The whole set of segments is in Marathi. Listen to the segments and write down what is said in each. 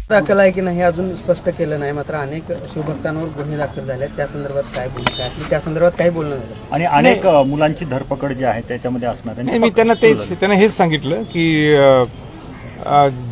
दाखल आहे की नाही हे अजून स्पष्ट केलं नाही. मात्र अनेक शिवभक्तांवर गुन्हे दाखल झाले त्या संदर्भात काय भूमिका आहे त्या संदर्भात काही बोलणं झालं आणि अनेक मुलांची धरपकड जी आहे त्याच्यामध्ये असणार आहे. मी त्यांना हेच सांगितलं की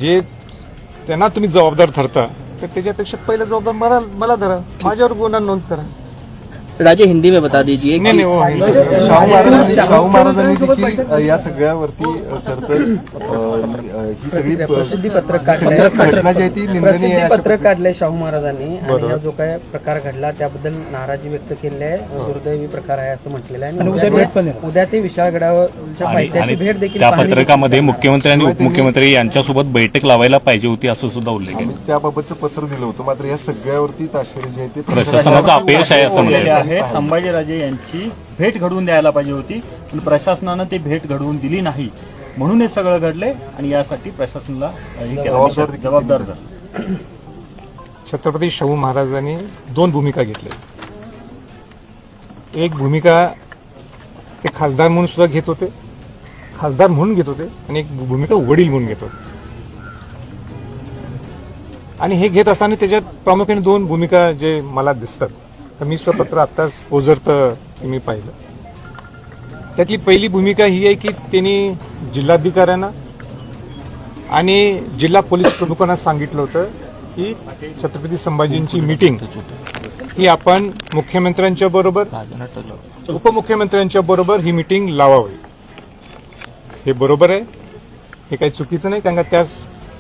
जे त्यांना तुम्ही जबाबदार ठरता तर त्याच्यापेक्षा पहिलं जबाबदार मला धरा, माझ्यावर गुन्हा नोंद करा. राजे हिंदी में बता दीजिए. शाहू महाराजांनी देखील या सगळ्यावरती ही सगळी प्रसिद्धी पत्रक घटना जी आहे ती निंदनीय आहे. पत्रक काढलंय शाहू महाराजांनी आणि हा जो काय प्रकार घडला त्याबद्दल नाराजी व्यक्त केली आहे. दुर्दैवी प्रकार आहे असं म्हटलेलं आहे आणि उद्या ते विशाळगडावरच्या पायथ्याची भेट देखील त्या पत्रकामध्ये मुख्यमंत्री आणि उपमुख्यमंत्री यांच्यासोबत बैठक लावायला पाहिजे होती असं सुद्धा उल्लेख आहे. त्याबाबतचं पत्र दिलं होतं, मात्र या सगळ्यावरती ताशेरे जे आहे ते प्रशासनाचं अपयश आहे असं म्हटलं. संभाजीराजे यांची भेट घडवून द्यायला पाहिजे होती पण प्रशासनानं ती भेट घडवून दिली नाही म्हणून हे सगळं घडले आणि यासाठी प्रशासनाला जबाबदार धरलं. छत्रपती शाहू महाराजांनी दोन भूमिका घेतल्या. एक भूमिका ते खासदार म्हणून सुद्धा घेत होते, खासदार म्हणून घेत होते, आणि एक भूमिका वडील म्हणून घेत होते. आणि हे घेत असताना त्याच्यात प्रामुख्याने दोन भूमिका जे मला दिसतात. तर मी स्वतंत्र आत्ताच ओझरतं मी पाहिलं. त्यातली पहिली भूमिका ही आहे की त्यांनी जिल्हाधिकाऱ्यांना आणि जिल्हा पोलीस प्रमुखांना सांगितलं होतं की छत्रपती संभाजींची मीटिंग ही आपण मुख्यमंत्र्यांच्या बरोबर उपमुख्यमंत्र्यांच्या बरोबर ही मीटिंग लावावी. हे बरोबर आहे, हे काही चुकीचं नाही, कारण का त्या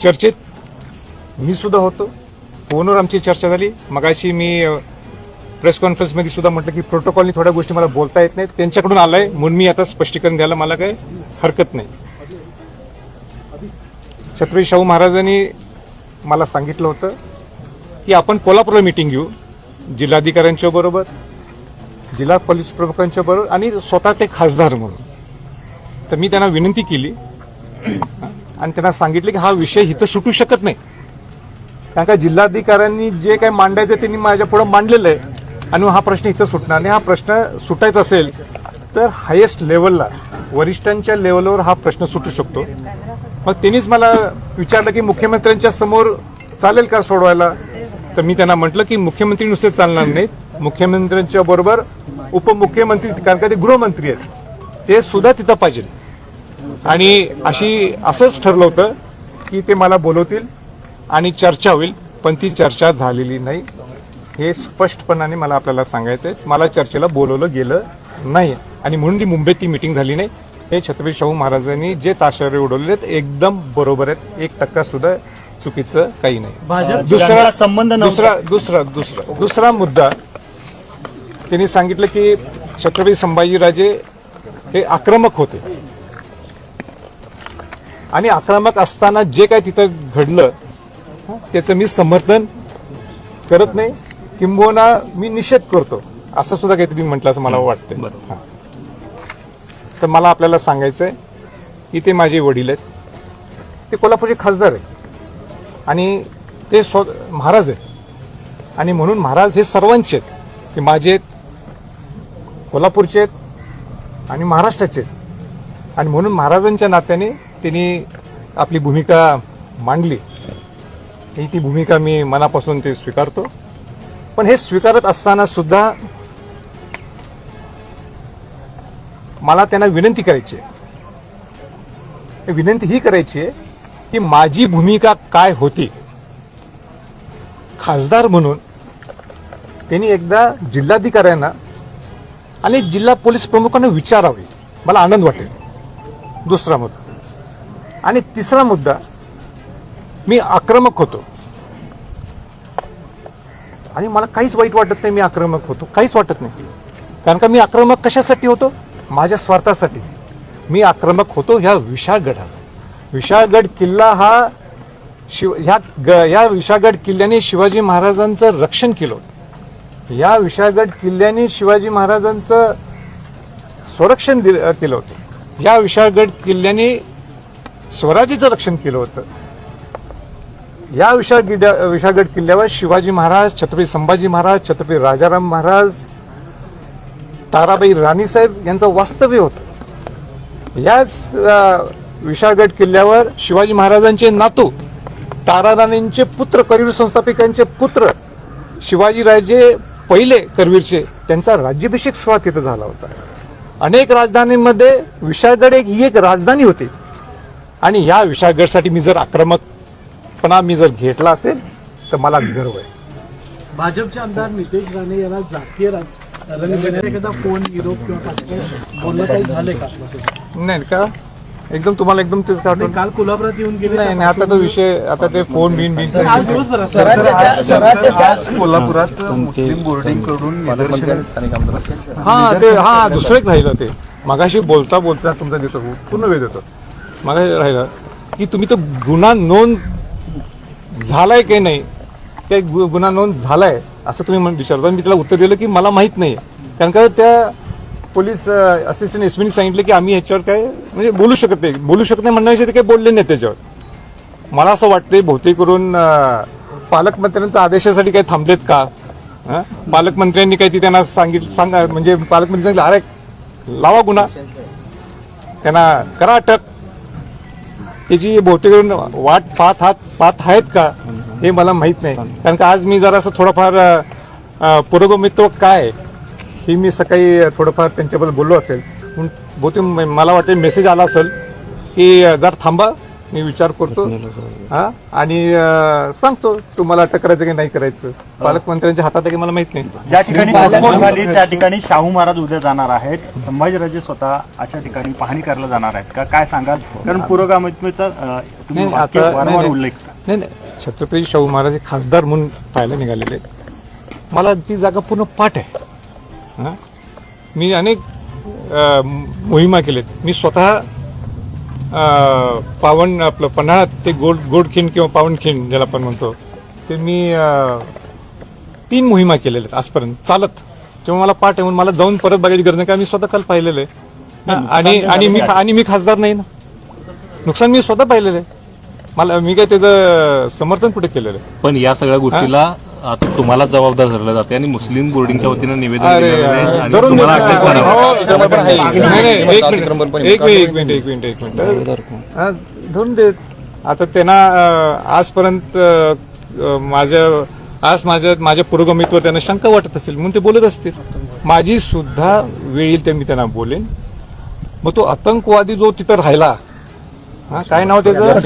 चर्चेत मी सुद्धा होतो. फोनवर आमची चर्चा झाली. मगाशी मी प्रेस कॉन्फरन्समध्ये सुद्धा म्हटलं की प्रोटोकॉलनी थोड्या गोष्टी मला बोलता येत नाहीत, त्यांच्याकडून आलंय म्हणून मी आता स्पष्टीकरण द्यायला मला काही हरकत नाही. छत्रपती शाहू महाराजांनी मला सांगितलं होतं की आपण कोल्हापूरला मीटिंग घेऊ जिल्हाधिकाऱ्यांच्या बरोबर, जिल्हा पोलीस प्रमुखांच्या बरोबर आणि स्वतः ते खासदार म्हणून. तर मी त्यांना विनंती केली आणि त्यांना सांगितलं की हा विषय इथं सुटू शकत नाही, कारण का जिल्हाधिकाऱ्यांनी जे काही मांडायचं त्यांनी माझ्या पुढे मांडलेलं आहे आणि हा प्रश्न इथं सुटणार नाही. हा प्रश्न सुटायचा असेल तर हायेस्ट लेवलला, वरिष्ठांच्या लेवलवर हा प्रश्न सुटू शकतो. मग त्यांनीच मला विचारलं की मुख्यमंत्र्यांच्या समोर चालेल का सोडवायला. तर मी त्यांना म्हटलं की मुख्यमंत्री नुसते चालणार नाहीत, मुख्यमंत्र्यांच्या बरोबर उपमुख्यमंत्री, कारण का ते गृहमंत्री आहेत, ते सुद्धा तिथं पाहिजे. आणि असंच ठरलं होतं की ते मला बोलवतील आणि चर्चा होईल, पण ती चर्चा झालेली नाही. हे स्पष्टपणाने मला आपल्याला सांगायचं आहे. मला चर्चेला बोलवलं गेलं नाही आणि म्हणून ती मुंबईत ती मीटिंग झाली नाही. हे छत्रपती शाहू महाराजांनी जे ताशेरे उडवले आहेत एकदम बरोबर आहेत, 1% सुद्धा चुकीचं काही नाही. दुसरा मुद्दा त्यांनी सांगितलं की छत्रपती संभाजीराजे हे आक्रमक होते आणि आक्रमक असताना जे काय तिथं घडलं त्याचं मी समर्थन करत नाही, किंबहुना मी निषेध करतो असं सुद्धा काहीतरी म्हटलं असं मला वाटतं. तर मला आपल्याला सांगायचंय की ते माझे वडील आहेत, ते कोल्हापूरचे खासदार आहेत आणि ते महाराज आहेत आणि म्हणून महाराज हे सर्वांचे आहेत. ते माझे आहेत, कोल्हापूरचे आहेत आणि महाराष्ट्राचे आहेत आणि म्हणून महाराजांच्या नात्याने त्यांनी आपली भूमिका मांडली. ती भूमिका मी मनापासून ते स्वीकारतो. पण हे स्वीकारत असताना सुद्धा मला त्यांना विनंती करायची आहे, विनंती ही करायची आहे की माझी भूमिका काय होती खासदार म्हणून त्यांनी एकदा जिल्हाधिकाऱ्यांना आणि जिल्हा पोलीस प्रमुखांना विचारावे, मला आनंद वाटेल. दुसरा मुद्दा आणि तिसरा मुद्दा, मी आक्रमक होतो आणि मला काहीच वाईट वाटत नाही. मी आक्रमक होतो, काहीच वाटत नाही, कारण का मी आक्रमक कशासाठी होतो, माझ्या स्वार्थासाठी. मी आक्रमक होतो ह्या विशाळगडावर. विशाळगड किल्ला हा या विशाळगड किल्ल्याने शिवाजी महाराजांचं रक्षण केलं होतं. या विशाळगड किल्ल्याने शिवाजी महाराजांचं संरक्षण केलं होतं. या विशाळगड किल्ल्याने स्वराज्याचं रक्षण केलं होतं. या विशाळगड किल्ल्यावर शिवाजी महाराज, छत्रपती संभाजी महाराज, छत्रपती राजाराम महाराज, ताराबाई राणीसाहेब यांचं वास्तव्य होतं. याच विशाळगड किल्ल्यावर शिवाजी महाराजांचे नातू ताराराणींचे पुत्र, करवीर संस्थापिकांचे पुत्र शिवाजीराजे पहिले करवीरचे, त्यांचा राज्याभिषेक सोहळा तिथं झाला होता. अनेक राजधानीमध्ये विशाळगड ही एक राजधानी होती. आणि या विशाळगडसाठी मी जर आक्रमकपणा घेतला असेल तर मला गर्व आहे. भाजपचे आमदार नितेश राणे यांना जातीय एखादा फोन युरोप किंवा काय बोलणं काही झालंय का? नाही का एकदम तुम्हाला एकदम तेच का आठवलं? काल कोल्हापुरात येऊन गेले. नाही आता तो विषय, आता ते फोन बिन आज दिवसभरात आज कोल्हापुरात मुस्लिम बोर्डिंग कडून हा दुसरं एक राहिलं ते मगाशी बोलता तुमचा देतो पूर्ण वेळ देतो. मगाशी राहिलं की तुम्ही तो गुन्हा नोंद झालाय की नाही, काही गुन्हा नोंद झालाय असं तुम्ही विचारता. मी त्याला उत्तर दिलं की मला माहित नाही, कारण का त्या पोलीस असिस्टंट एसपीने सांगितलं की आम्ही ह्याच्यावर काय म्हणजे बोलू शकत नाही म्हणण्याविषयी ते काही बोलले नाही त्याच्यावर. मला असं वाटतंय बहुतेक करून पालकमंत्र्यांच्या आदेशासाठी काही थांबलेत का? पालकमंत्र्यांनी काही त्यांना सांगा म्हणजे पालकमंत्री सांगितलं अरे लावा गुन्हा, त्यांना करा अटक. त्याची बहुतेक करून वाट पाहत आहेत का हे मला माहित नाही. कारण का आज मी जरासं थोडंफार पुरोगमित्व काय हे मी सकाळी थोडंफार त्यांच्याबद्दल बोललो असेल. बहुतेक मला वाटते मेसेज आला असेल की जर थांबा, मी विचार करतो आणि सांगतो तुम्हाला अटक करायचं की नाही करायचं. पालकमंत्र्यांच्या हातात आहे की मला माहित नाही. ज्या ठिकाणी तोडफोड झाली त्या ठिकाणी शाहू महाराज उद्या जाणार आहेत, संभाजीराजे स्वतः अशा ठिकाणी पाहणी करायला जाणार आहेत का, काय सांगाल? कारण पुरोगामित्वाचा तुम्ही वारंवार उल्लेख. नाही छत्रपती शाहू महाराज हे खासदार म्हणून पाहायला निघालेले. मला ती जागा पूर्ण पाठ आहे. मी अनेक मोहिमा केलेत. मी स्वतः आपलं पन्हाळ्यात ते गोडखिंड किंवा पावनखिंड ज्याला आपण म्हणतो ते मी 3 मोहिमा केलेल्या आहेत आजपर्यंत चालत. तेव्हा मला पाठ आहे म्हणून मला जाऊन परत बघायची गरज नाही, का मी स्वतः काल पाहिलेलं आहे. आणि मी खासदार नाही ना, नुकसान मी स्वतः पाहिलेलं आहे. मी काय त्याचं समर्थन कुठे केलेलं आहे. पण या सगळ्या गोष्टीला आता तुम्हाला जबाबदार धरलं जाते आणि मुस्लिम बोर्डिंगच्या वतीनं निवेदन दिलेलं आहे आणि तुम्हाला अटक एक मिनिट धरून देत. आता त्यांना आजपर्यंत माझ्या पुरोगमित्व त्यांना शंका वाटत असेल म्हणून ते बोलत असतील. माझी सुद्धा वेळ येईल ते मी त्यांना बोलेन. मग तो आतंकवादी जो तिथं राहिला, काय नाव त्याचं,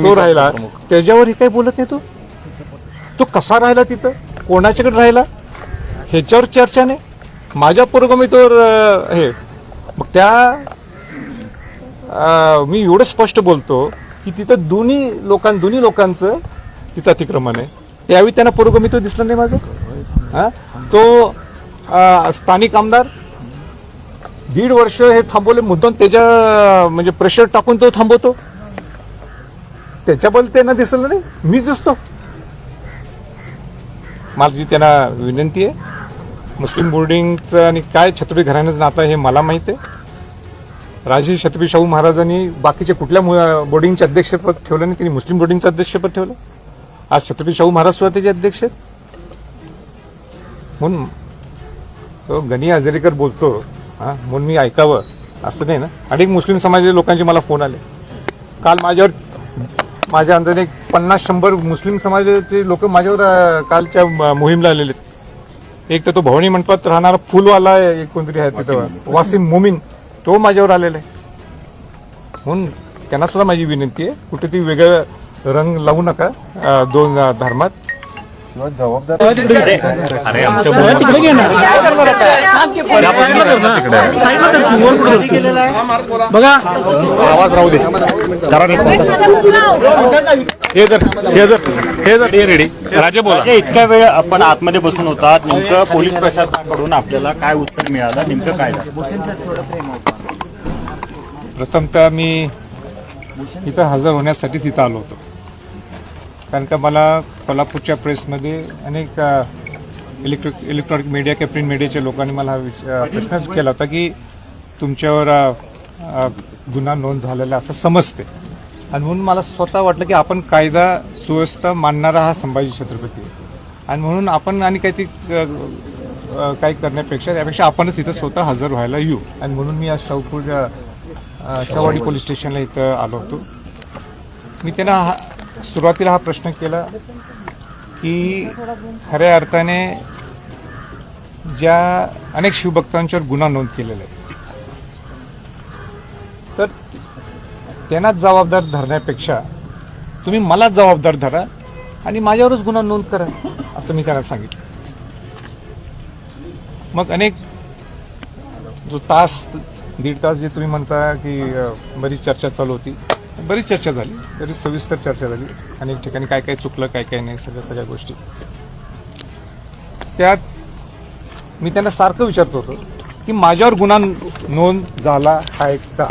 तो राहिला, त्याच्यावर काही बोलत नाही. तो कसा राहिला, तिथं कोणाच्याकडे राहिला, ह्याच्यावर चर्चा नाही. माझ्या पुरोगमित्वावर हे मग मी एवढं स्पष्ट बोलतो की तिथं दोन्ही लोकांचं तिथं अतिक्रमण आहे. त्यावेळी त्यांना पुरोगमित्व दिसलं नाही माझं. तो स्थानिक आमदार 1.5 वर्ष हे थांबवले मुद्दाम, त्याच्या म्हणजे प्रेशर टाकून तो थांबवतो. त्याच्याबद्दल त्यांना दिसलं नाही, मीच दिसतो. माझी त्यांना विनंती आहे, मुस्लिम बोर्डिंगचं आणि काय छत्रपती घराण्याचं नातं हे मला माहित आहे. राजे छत्रपती शाहू महाराजांनी बाकीच्या कुठल्या बोर्डिंगचे अध्यक्षपद ठेवलं नाही, त्यांनी मुस्लिम बोर्डिंगचं अध्यक्षपद ठेवलं. आज छत्रपती शाहू महाराज सुद्धा त्याचे अध्यक्ष आहेत. म्हणून तो गणी हजेरीकर बोलतो म्हणून मी ऐकावं असं नाही ना. अनेक मुस्लिम समाजाच्या लोकांचे मला फोन आले काल. माझ्या अंदाजे 50-100 मुस्लिम समाजाचे लोक माझ्यावर कालच्या मोहीमला आलेले. एक तर तो भवानी मंडपात राहणारा फुलवाला एक कोणतरी आहे तिथं, वासिम मोमीन, तो माझ्यावर आलेला आहे. म्हणून त्यांना सुद्धा माझी विनंती आहे, कुठे ती वेगळं रंग लावू नका 2 धर्मात. जबाबदार अरे आमच्या बघा आवाज राहू दे. रेडी राजे बोला. इतक्या वेळ आपण आतमध्ये बसून होतात, नेमकं पोलीस प्रशासनाकडून आपल्याला काय उत्तर मिळालं, नेमकं काय झालं? प्रथमतः मी इथं हजर होण्यासाठीच इथं आलो होतो. कारण का मला कोल्हापूरच्या प्रेसमध्ये अनेक इलेक्ट्रॉनिक मीडिया किंवा प्रिंट मीडियाच्या लोकांनी मला प्रश्नच केला होता की तुमच्यावर गुन्हा नोंद झालेला असं समजते. आणि म्हणून मला स्वतः वाटलं की आपण कायदा सुव्यवस्था मानणारा हा संभाजी छत्रपती आहे. आणि म्हणून आपण आणि काही काही करण्यापेक्षा त्यापेक्षा आपणच इथं स्वतः हजर व्हायला येऊ. आणि म्हणून मी आज शाहवाडी पोलीस स्टेशनला इथं आलो होतो. मी त्यांना सुरुवातीला हा प्रश्न केला की खऱ्या अर्थाने ज्या अनेक शिवभक्तांच्यावर गुन्हा नोंद केलेला आहे तर त्यांनाच जबाबदार धरण्यापेक्षा तुम्ही मला जबाबदार धरा आणि माझ्यावरच गुन्हा नोंद करा असं मी त्यांना सांगितलं. मग अनेक जो तास दीड तास जे तुम्ही म्हणता की बरीच चर्चा चालू होती, बरीच चर्चा झाली, तरी सविस्तर चर्चा झाली. अनेक ठिकाणी काय काय चुकलं काय काय नाही सगळ्या गोष्टी. त्यात मी त्यांना सारखं विचारत होतो की माझ्यावर गुन्हा नोंद झाला आहे का,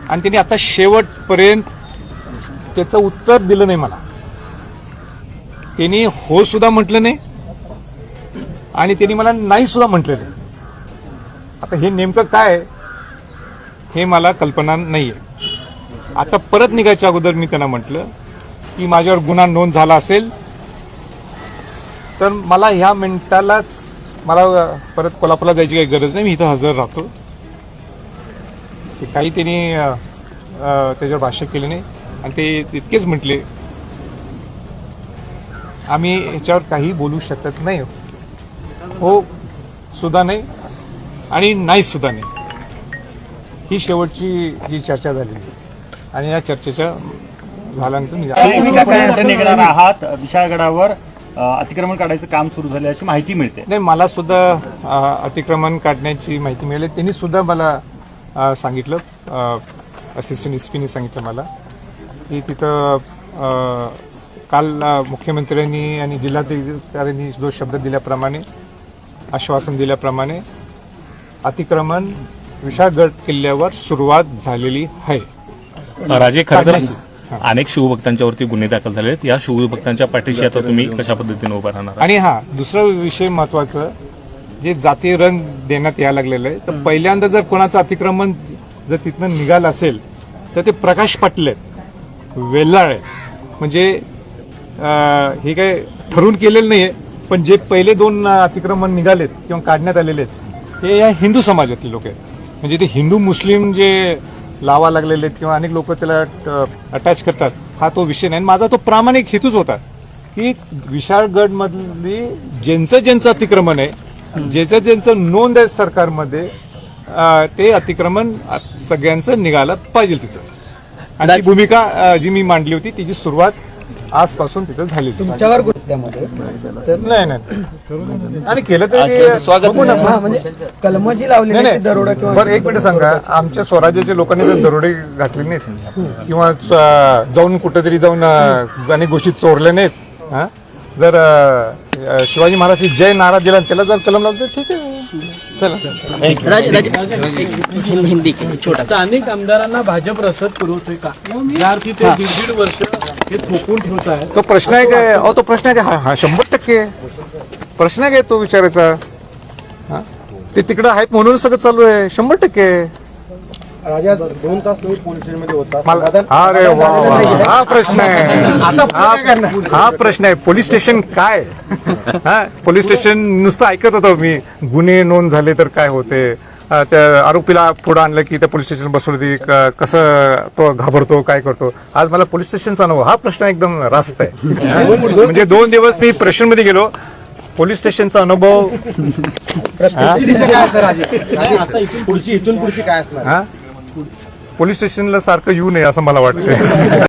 आणि त्यांनी आता शेवटपर्यंत त्याचं उत्तर दिलं नाही मला. त्यांनी हो सुद्धा म्हटलं नाही आणि त्यांनी मला नाही सुद्धा म्हटलेलं. आता हे नेमकं काय हे मला कल्पना नाहीये. आता परत निघायच्या अगोदर मी त्यांना म्हटलं की माझ्यावर गुन्हा नोंद झाला असेल तर मला ह्या मिनिटालाच मला परत कोल्हापूरला जायची काही गरज नाही, मी इथं हजर राहतो. ते काही त्यांनी त्याच्यावर भाष्य केले नाही आणि ते इतकेच म्हटले आम्ही ह्याच्यावर काही बोलू शकत नाही, हो सुद्धा नाही आणि नाही सुद्धा नाही. ही शेवटची जी चर्चा झाली आणि या चर्चेच्या झाल्यानंतर तुम्ही काय निघणार आहात विशाळगडावर अतिक्रमण काढायचं काम सुरू झालं अशी माहिती मिळते. नाही, मला सुद्धा अतिक्रमण काढण्याची माहिती मिळाली. त्यांनी सुद्धा मला सांगितलं, असिस्टंट एसपीने सांगितलं मला की तिथं काल मुख्यमंत्र्यांनी आणि जिल्हाधिकाऱ्यांनी जो शब्द दिल्याप्रमाणे आश्वासन दिल्याप्रमाणे अतिक्रमण विशाळगड किल्ल्यावर सुरुवात झालेली आहे. राजे, खरं तर अनेक शिवभक्तांच्यावरती गुन्हे दाखल झाले आहेत. या शिवभक्तांच्या पाठीशी आता तुम्ही कशा पद्धतीने उभा राहणार? आणि दुसरा विषय महत्वाचं, जे जातीय रंग देण्यात यायला लागलेलं आहे, तर पहिल्यांदा जर कोणाचं अतिक्रमण जर तिथनं निघालं असेल तर ते प्रकाश पाटील आहेत, वेल्लाळ आहेत. म्हणजे हे काय ठरवून केलेलं नाहीये, पण जे पहिले 2 अतिक्रमण निघालेत किंवा काढण्यात आलेले आहेत हे या हिंदू समाजातले लोक आहेत. म्हणजे ते हिंदू मुस्लिम जे लावा लागलेले आहेत किंवा अनेक लोक त्याला अटॅच करतात, हा तो विषय नाही. माझा तो प्रामाणिक हेतूच होता की विशाळगडमधली ज्यांचं अतिक्रमण आहे, ज्यांचं नोंद आहे सरकारमध्ये, ते अतिक्रमण सगळ्यांचं निघालं पाहिजे तिथं. आणि ती भूमिका जी मी मांडली होती तिची सुरुवात आजपासून तिथं झाली. तुमच्यावर गुन्ह्यामध्ये नाही आणि केलं तरी स्वागत म्हणजे कलम जी लावली नाही. दरोडा किंवा बरं, एक मिनिट सांगा, आमच्या स्वराज्याच्या लोकांनी जर दरोडे घातले नाहीत किंवा जाऊन कुठेतरी जाऊन अनेक गोष्टी चोरल्या नाहीत, जर शिवाजी महाराज जय नारा दिला त्याला जर कलम लावलं तर ठीक आहे, चला. हिंदी छोटा स्थानिक आमदारांना भाजप रसद पुरवतोय का, या अर्थी ते 1.5 वर्ष हे थोपून ठेवत आहेत. तो प्रश्न आहे काय? तो प्रश्न आहे काय? हा 100% प्रश्न आहे काय तो विचारायचा? ते तिकडं आहेत म्हणून सगळं चालू आहे, 100%. राजा 2 तास तुम्ही पोलीस स्टेशनमध्ये होता. अरे वा, हा प्रश्न आहे, हा प्रश्न आहे. पोलीस स्टेशन काय? पोलीस स्टेशन नुसतं ऐकत होतो मी, गुन्हे नोंद झाले तर काय होते, त्या आरोपीला पुढे आणलं की त्या पोलीस स्टेशन बसवलं ती कसं तो घाबरतो काय करतो. आज मला पोलीस स्टेशनचा अनुभव, हा प्रश्न एकदम रास्त आहे. म्हणजे 2 दिवस मी प्रेशरमध्ये गेलो, पोलीस स्टेशनचा अनुभव. इथून पुढची काय असणार? पोलीस स्टेशनला सारखं येऊ नये असं मला वाटतं.